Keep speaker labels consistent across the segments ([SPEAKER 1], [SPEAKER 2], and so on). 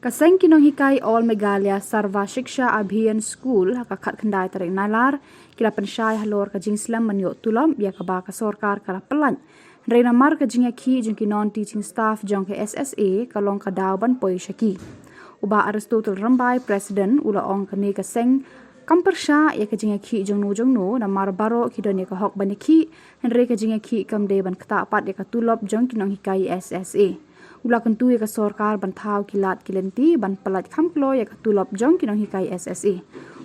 [SPEAKER 1] Kaseng kinong hikai All Meghalaya Sarva Shiksha Abhiyan School hakakat khandai tarik nalar kila pensyai halor ka jingslam manyo tulom bia ka ba ka sorkar kala pelan reina mar ka jingya ki jungki non teaching staff jong ke SSA kalong ka daw ban poi shaki uba Aristotle Rambai president ula ong ka ne kaseng kampersha ya ka jingya ki jong no na mar baro ki don ya ka hok ban ki henre ka jingya ki kam de ban kta pat ya ka tulop jong kinong hikai SSA ula kentu ya ka sorkar ban thau kilat kilenti ban palat khamklo ya ka tulop jong kinong hikai SSA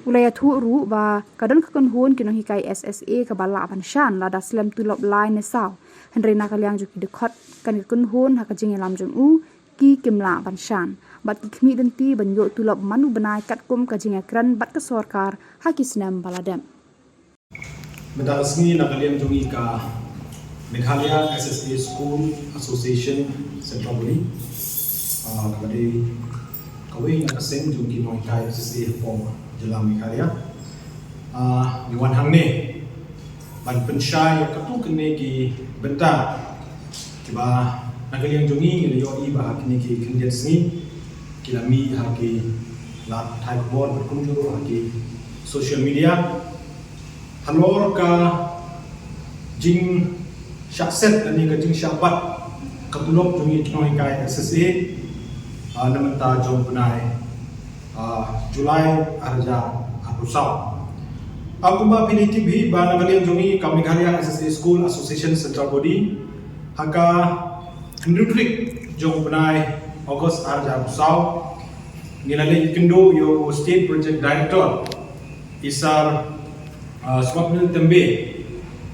[SPEAKER 1] ula ya thu ru ba kadon ka kon hun kinong hikai SSA ka bala ban shan la da slam tulop line ne saw henre na ka liang ju ki de khot kan kon hun ha ka jing lam jong u ki kimla ban shan bat ki khmi denti ban yo tulop manu banai kat kum ka jing kran bat ka sorkar ha ki snam baladam
[SPEAKER 2] Medalsni na kalian jongi ka Meghalaya SSA School Association Central Body. Kali kawin na kaseng jongi no hikai SSA form Jelam Meghalaya. Diwan hangne ban pensyai katu kene ki benta kiba nakalian jongi ni yo iba kene ki candidates ni kilami haki lat type board berkunjung haki social media halor ka jing syakset dan ni ka jing syabat katulok jungi kinoi kai SSA namenta jong punai Julai arja apusau aku ba PDT bi ba nagalian jungi ka Meghalaya SSA School Association Central Body haka ndudrik jong punai August arja apusau nilale kendo yo state project director isar Swapnil Tembe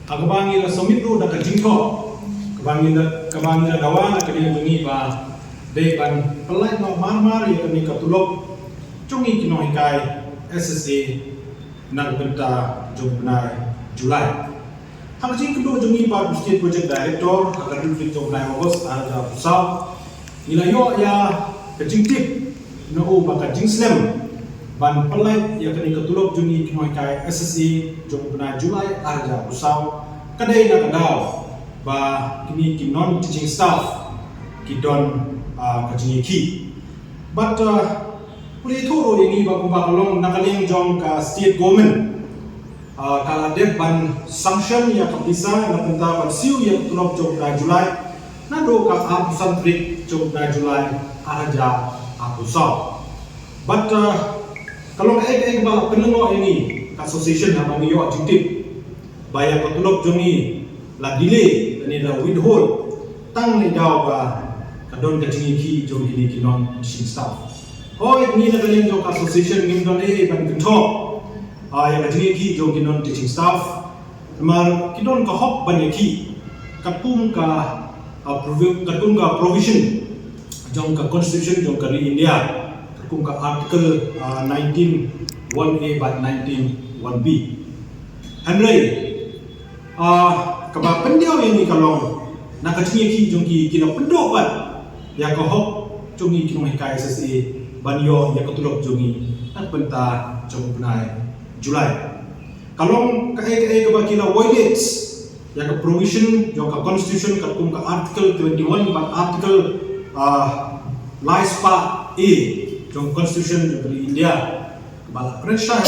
[SPEAKER 2] agabangi la somitro da kajingko kabangi la dawan ka dia bungi ba de ban pelai no marmar ya ni katulok chungi kino hikai SSA nang benta jumnai Julai hang jing kendo jungi ba state project director agar dufik jumnai August arja pusau ila yo ya kajingtip no ba kajing slam ban pelai ya kini ketulok jungi kinoi kai SSA jong bena Julai arja pusau kadai na kadau ba kini kinon teaching staff kidon kajingi ki but puli thuro yangi ba kumba kalong nakaling jong ka state government kala dep ban sanction ya kapisa na punta ban siu ya ketulok jong bena Julai na do ka apusan trik jong bena Julai arja pusau but kalau kayak ba penengo ini association apa ni yo aktif bayar katulok jongi la delay dan ida withhold tang ni daw ba kadon ka jingi ki jongi ni kinon teaching staff hoy ni na kalian jong association ngim don ban kento ya ka jingi ki jongi non teaching staff mar kidon ka hop ban ki kapum ka katung ka provision jong ka constitution jong ka India kung ka article 19 1A by 19 1B Henry kaba pendiaw ini kalong nakajingi ki jongki kina pendok ban ya ka hok jongi kinong hikai SSA banyo ya katulok jongi at benta jong punai Julai kalong ka kaba kina violates ya ka provision jong ka constitution ka kung ka article 21 by article Laispa A jong constitution dari India bala pressure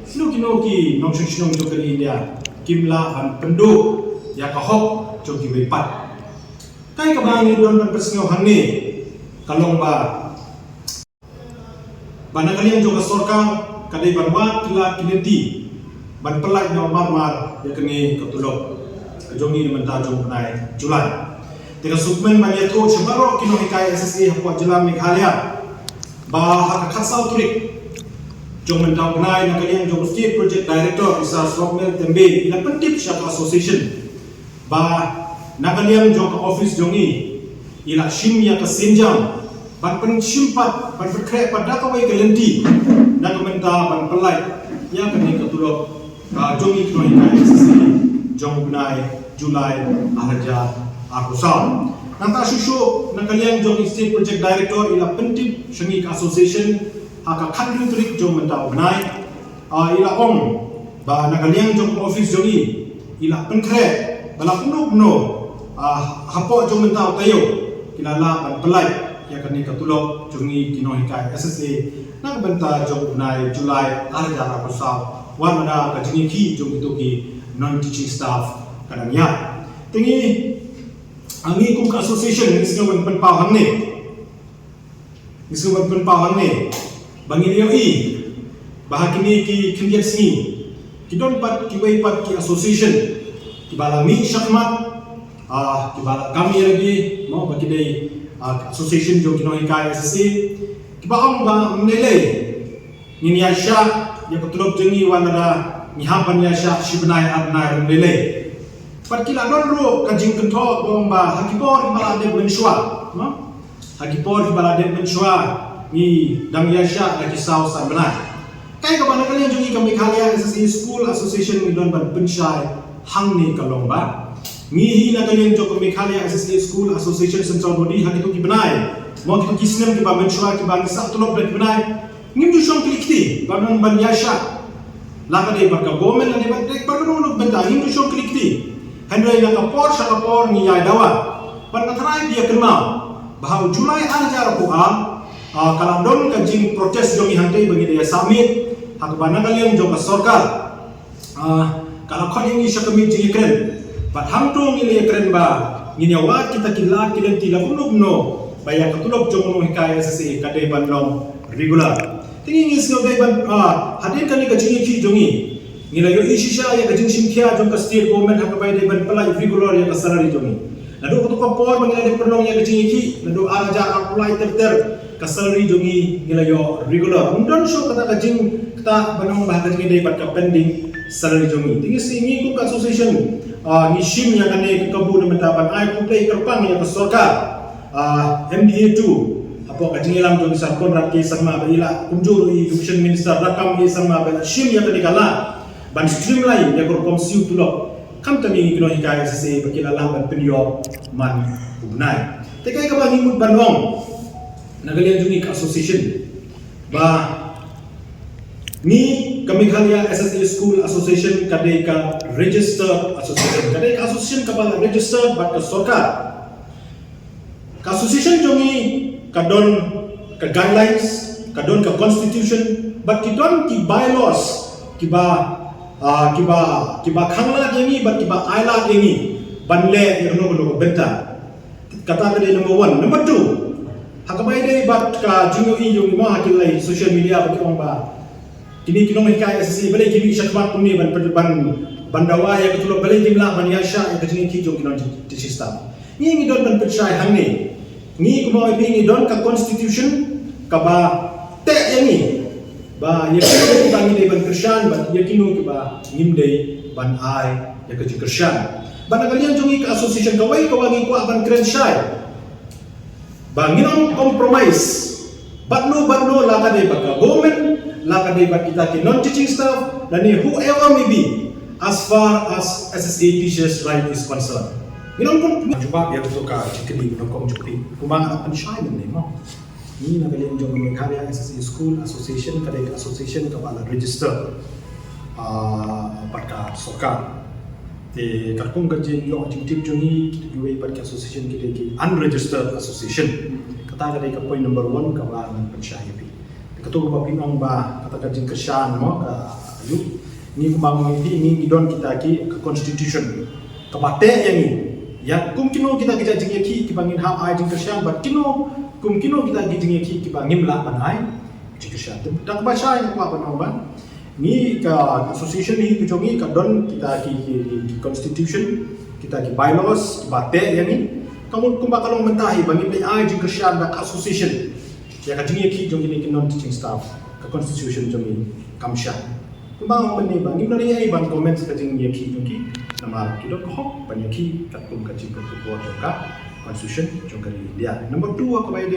[SPEAKER 2] sino kino ki nong sinong jong dari India kimla an penduk ya ka hok jong ki wepat kai ka bangi don ban persngo hangne kalong ba bana kalian jong ka sorkar kadai ban wat kila kineti ban pelai no marmar ya kene katulok jongi menta jong nai Julai teka sukmen manyeto chimaro kino hikai SSA hapwa Jelam Meghalaya bah khasau turik jong mentau nai na kalian jong state project director isa Swapnil Tembe ila pentip syak association bah na kalian jong office jongi ila shimya ka sinjam ban pen simpat ban berkrek pada ka wai kelenti na komenta ban pelai ya kini katulok jongi knoi kai SSA jong nai Julai arja akusal Nanta susu na kalian jong state project director ila pentip sengik association haka kadri trik jong mentau nai ila om ba na kalian jong office jongi ila penkre bala puno hapo jong mentau tayo kilala ban pelai ya kani katulok jungi kinoi kai SSA nak benta jong nai Julai arja ra kusau wan mana ka jingi ki jong itu ki non teaching staff kadangnya tingi angi kum association ni singawan penpau hamne nisgawan penpau hamne bangi lioi bahakini ki kindiat sini kidon pat kibai pat ki association kibala mi syakmat kibala kami lagi mau bagi day association jo kinoi kai SSA kibaong ba menilai ni Asia yang ketulok jengi wanada ni hapan Asia sibenai adnai menilai pat kila don ro kajing kento bong ba hakipor kibala de menshwa no hakipor kibala de menshwa ni dang Asia lagi sau sanbenai kai ka bana kalian jungi kami kalian SSA School Association ni don ban pensyai hang ni kalong ba ngihi na kalian jo kami kalian SSA School Association Central Body hang itu kibenai mau kita kisnem ki ba menshwa ki ba sa tulok bet benai ngim du shong klikti banon ban Asia la ka dei ba ka gomen na dei ba dei ba no benta ngim du shong klikti handai na ka por sa ka por ni ya dawa ban na trai dia kenal bahwa Julai arja ko kalau don kajing protes jongi hantai bagi dia summit hak bana kalian jo ka sarkar kalau kau ini syakami jingi keren bat hamtung ini keren ba ngini awat kita kilat kilen tila no bayar ketulok jong no hikaya SSA kadai ban long regular tinggi ngis no dai ban hadin kani kajing ki jongi ngila yo isisha ya kajing simthia jong ka state government hak bai dai ban pelai regular ya ka salary jongi nado ko kompor mangila dai perlong ya kajing ki nado arja apply ter ka salary jongi ngila yo regular undon so kata kajing kita banong bah kajing dai ban ka pending salary jongi tinggi singi ku association ni shim yang kane kabu na mentapan ai ku play kerpang ya ka sarkar MDA 2 apa kajing ilam jongi sa kontrak ke sama baila kunjur education minister rakam ke sama baila shim yang kane kala ban streamline ya ko komsiu tulok kam tami kino hikaya SSA bakila lah ban penyo man ubnai tekai ka ba ngimut banong nagalian jungi ka association ba ni kami khalia SSA School Association kadai ka registered association kadai ka association ka ba registered but ka sarkar ka association jongi kadon ka guidelines kadon ka constitution but kidon ki bylaws kiba khangla yengi but kiba aila yengi banle irno benta kata tadi number 1 number 2 hakabai dei bat ka jingo i yung ma hakilai social media baki ong ba kini kinong hikaya SSA balai kimi syakmat puni ban bandawa ya betul balai jimla ban Asia ya kajing ki jong kinong sistem ni ngi don ban percaya hang ni kumau ni don ka constitution ka ba te yengi ba yakino ba ngi ban Krisyan ba yakino ki ba ngimdei ban ai ya kajing Krisyan ban kalian jongi ka association kawai kawangi ko ban Krisyan ba nginom compromise batno la ka dei ba government la ka dei ba kita ki non teaching staff dan whoever may be as far as SSA teachers right is concerned nginom pun jumpa biar to ka chikli no kom chukti kumang apan shine ni mo ni na kalian jong karya SSA School Association ka dei association ka bala register parka sarkar te karkong kajin yo active jongi UA parka association ki dei unregistered association kata ka point number 1 ka ba ng percaya pi ketua ba pinong ba kata kajing Krisyan mo ka ayu ni kumang ni don kita ki ke constitution ka bate yang ni ya kum kino kita kita jing ki bangin ha ai jing Krisyan but kino kum kino kita jing ki bangin la ban ai jing Krisyan dak ba sha yang pa no ba ni ka association ni ki jongi ka don kita ki constitution kita ki bylaws bate yang ni kamu kumba kalong mentahi bangin ai jing Krisyan da association ya ka jingi ki jongi ni non teaching staff ka constitution jongi kamsha kumba mani bangin nari ai bang comments ka jingi ki jongi nama ki dok hok banyak ki kat kum ka jingi ko ka constitution jongi dia number 2 ako bay